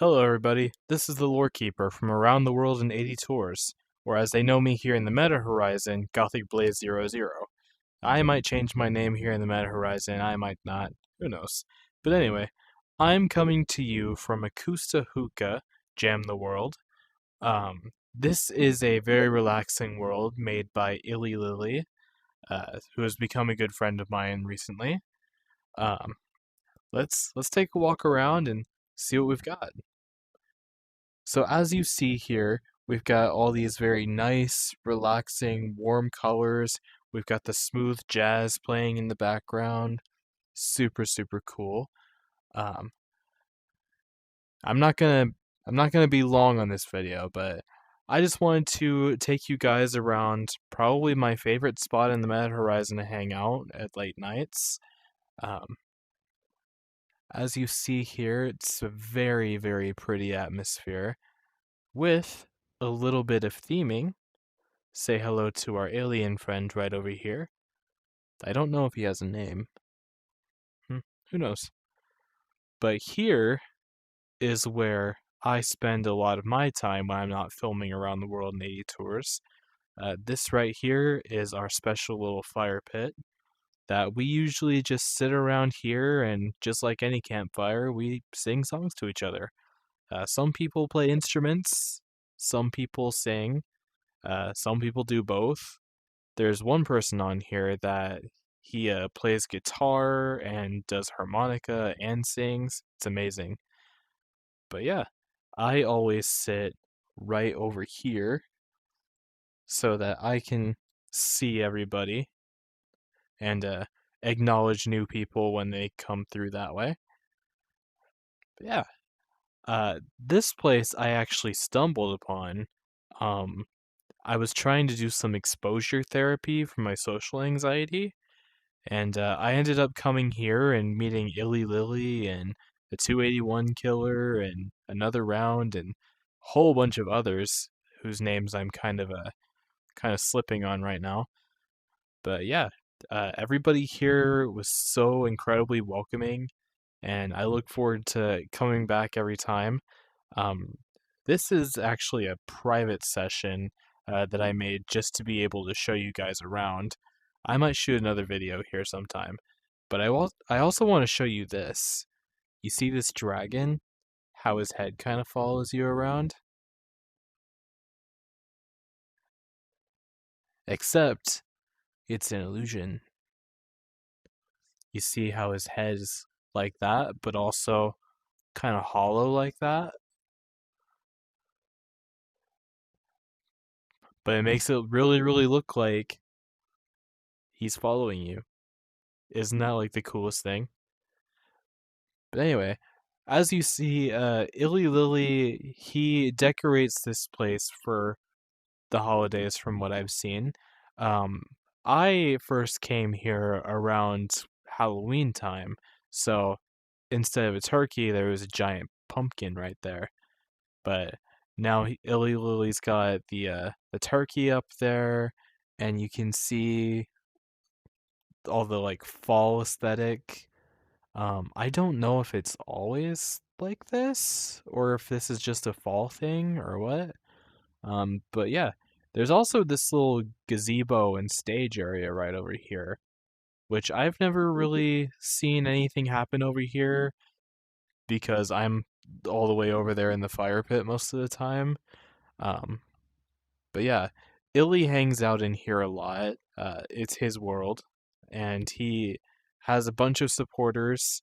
Hello everybody, this is the Lorekeeper from Around the World in 80 Tours, or as they know me here in the Meta Horizon, Gothic Blaze 00. I might change my name here in the Meta Horizon, I might not, who knows. But anyway, I'm coming to you from AcoustiHooka, Jam the World. This is a very relaxing world made by IllyLilly, who has become a good friend of mine recently. Um, let's take a walk around and see what we've got. So as you see here, we've got all these very nice, relaxing, warm colors. We've got the smooth jazz playing in the background. Super, super cool. Um, I'm not gonna I'm not gonna be long on this video, but I just wanted to take you guys around probably my favorite spot in the Mad Horizon to hang out at late nights. Um, as you see here, it's a very, very pretty atmosphere with a little bit of theming. Say hello to our alien friend right over here. I don't know if he has a name. Who knows? But here is where I spend a lot of my time when I'm not filming Around the World in 80 Tours. This right here is our special little fire pit that we usually just sit around here and just like any campfire, we sing songs to each other. Some people play instruments, some people sing, some people do both. There's one person on here that he plays guitar and does harmonica and sings. It's amazing. But yeah, I always sit right over here so that I can see everybody and acknowledge new people when they come through that way. But yeah, this place I actually stumbled upon. Um, I was trying to do some exposure therapy for my social anxiety. And I ended up coming here and meeting IllyLilly and the 281 Killer and another round and a whole bunch of others whose names I'm kind of slipping on right now. But yeah, everybody here was so incredibly welcoming, and I look forward to coming back every time. Um, this is actually a private session that I made just to be able to show you guys around. I might shoot another video here sometime, but I also want to show you this. You see this dragon? How his head kind of follows you around? Except it's an illusion. You see how his head is like that, but also kind of hollow like that? But it makes it really, really look like he's following you. Isn't that like the coolest thing? But anyway, as you see, IllyLilly, he decorates this place for the holidays from what I've seen. Um, I first came here around Halloween time, so instead of a turkey, there was a giant pumpkin right there. But now IllyLilly's got the turkey up there, and you can see all the like fall aesthetic. I don't know if it's always like this or if this is just a fall thing or what. But yeah, there's also this little gazebo and stage area right over here, which I've never really seen anything happen over here because I'm all the way over there in the fire pit most of the time. Um, but yeah, Illy hangs out in here a lot. It's his world, and he has a bunch of supporters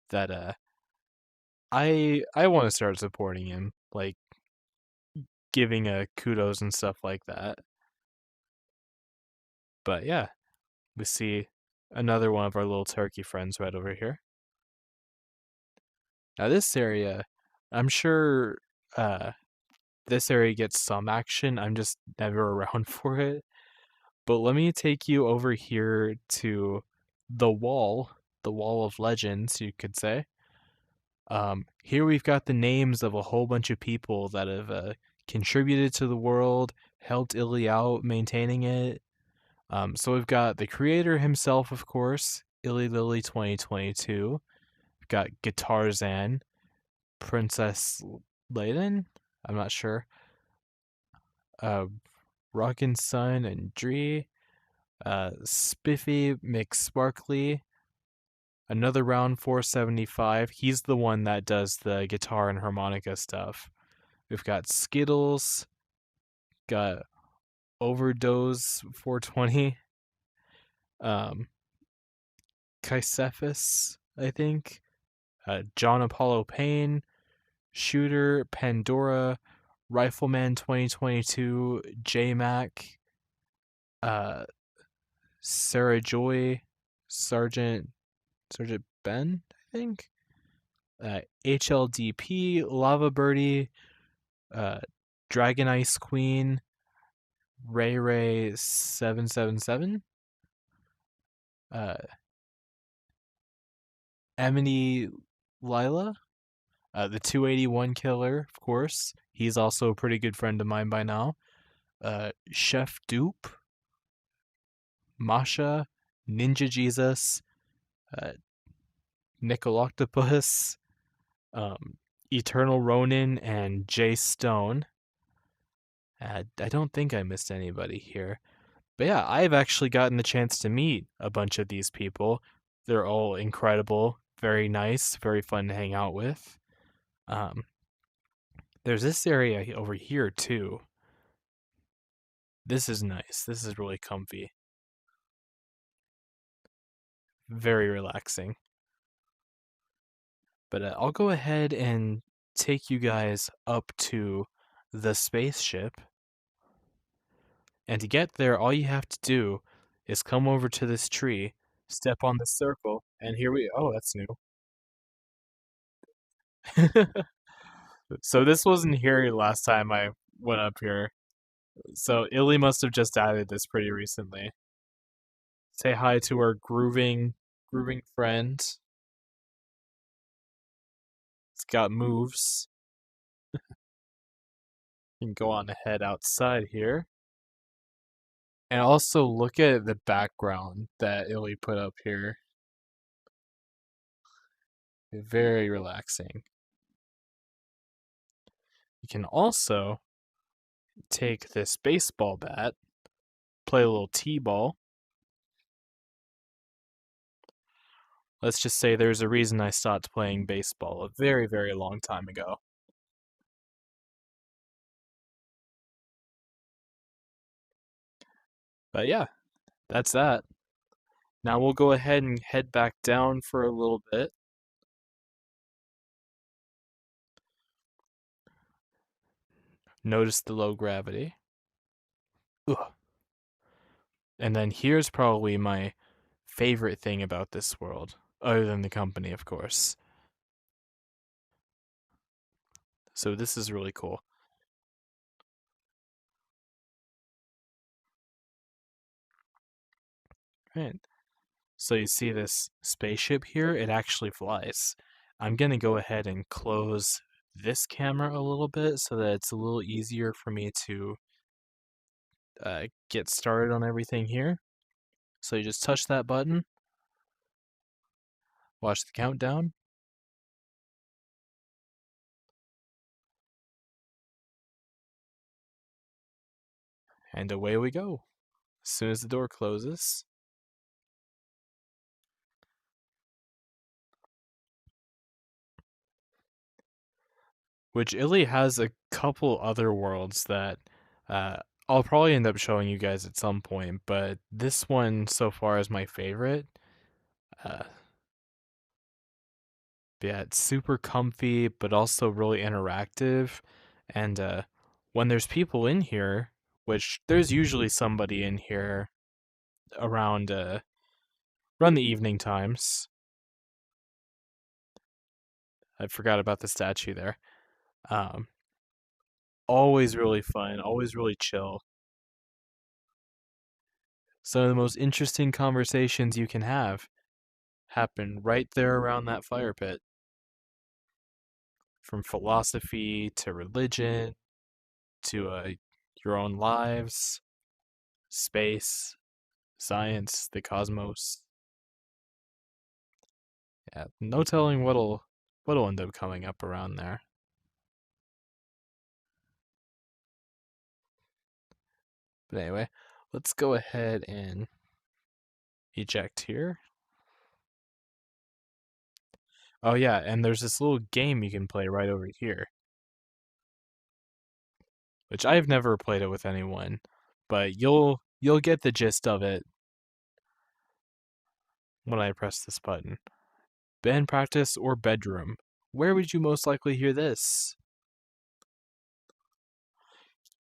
that I want to start supporting him, like giving kudos and stuff like that. But yeah, we see another one of our little turkey friends right over here. Now this area, I'm sure this area gets some action. I'm just never around for it. But let me take you over here to the wall of legends, you could say. Here we've got the names of a whole bunch of people that have contributed to the world, helped Illy out maintaining it. So we've got the creator himself, of course, IllyLilly2022. We've got Guitarzan, Princess Layden? I'm not sure. Uh, Rockin' Sun and Dree. Spiffy McSparkly. Another round 475. He's the one that does the guitar and harmonica stuff. We've got Skittles. Got Overdose 420. Um, Chrysephus, I think. John Apollo Payne. Shooter, Pandora, Rifleman 2022, J Mac, uh, Sarah Joy, Sergeant Ben, I think. HLDP, Lava Birdie, uh, Dragon Ice Queen, Ray 777, uh, Emily Lila, the 281 killer, of course. He's also a pretty good friend of mine by now. Chef Dupe, Masha, Ninja Jesus, uh, Nickeloctopus, Eternal Ronin, and Jay Stone. I don't think I missed anybody here. But yeah, I've actually gotten the chance to meet a bunch of these people. They're all incredible, very nice, very fun to hang out with. Um, there's this area over here too. This is nice. This is really comfy. Very relaxing. But I'll go ahead and take you guys up to the spaceship. And to get there, all you have to do is come over to this tree, step on the circle, and here we oh, that's new. So this wasn't here last time I went up here. So Illy must have just added this pretty recently. Say hi to our grooving friend. It's got moves. You can go on ahead outside here. And also look at the background that Illy put up here. Very relaxing. You can also take this baseball bat, play a little t-ball. Let's just say there's a reason I stopped playing baseball a very, very long time ago. But yeah, that's that. Now we'll go ahead and head back down for a little bit. Notice the low gravity. Ugh. And then here's probably my favorite thing about this world, other than the company, of course. So this is really cool. Right. So you see this spaceship here? It actually flies. I'm gonna go ahead and close this camera a little bit so that it's a little easier for me to get started on everything here. So you just touch that button, watch the countdown, and away we go. As soon as the door closes. Which Illy has a couple other worlds that uh, I'll probably end up showing you guys at some point, but this one so far is my favorite. Uh, yeah, it's super comfy, but also really interactive. And when there's people in here, which there's usually somebody in here around around the evening times. I forgot about the statue there. Um, always really fun, always really chill. Some of the most interesting conversations you can have happen right there around that fire pit. From philosophy to religion to your own lives, space, science, the cosmos. Yeah, no telling What'll end up coming up around there. But anyway, let's go ahead and eject here. Oh yeah, and there's this little game you can play right over here, which I've never played it with anyone, but you'll get the gist of it when I press this button. Band practice or bedroom? Where would you most likely hear this?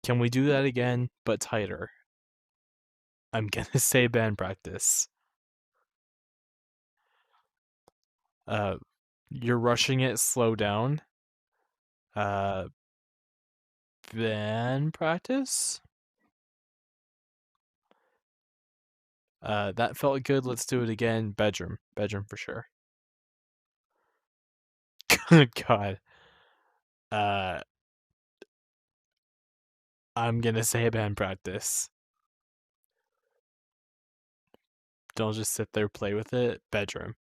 Can we do that again, but tighter? I'm gonna say band practice. Uh, you're rushing it, slow down. Uh, band practice? That felt good. Let's do it again. Bedroom. Bedroom for sure. Good God. Uh, I'm gonna say band practice. Don't just sit there, play with it. Bedroom.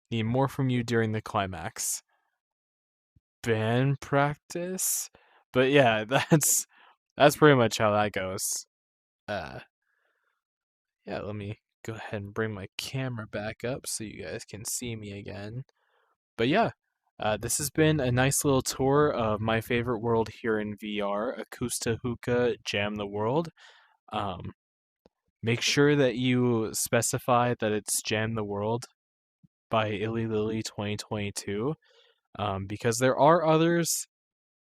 Need more from you during the climax. Band practice? But yeah, that's pretty much how that goes. Uh, yeah, let me go ahead and bring my camera back up so you guys can see me again. But yeah, this has been a nice little tour of my favorite world here in VR, AcoustiHooka Jam the World. Um, make sure that you specify that it's Jam the World by IllyLilly2022, because there are others.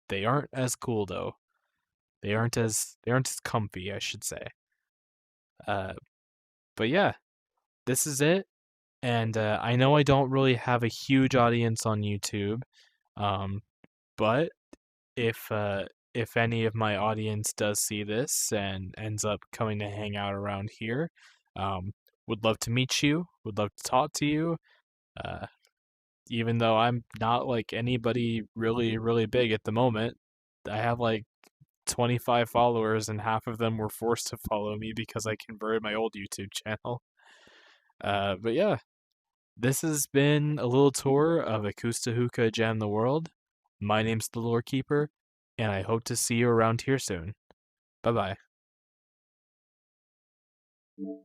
They aren't as cool though. They aren't as comfy, I should say. Uh, but yeah, this is it. And I know I don't really have a huge audience on YouTube, um, but if any of my audience does see this and ends up coming to hang out around here, um, would love to meet you. Would love to talk to you. Uh, even though I'm not like anybody really big at the moment, I have like 25 followers, and half of them were forced to follow me because I converted my old YouTube channel. But yeah, this has been a little tour of AcoustiHooka Jam the World. My name's the Lorekeeper, and I hope to see you around here soon. Bye bye.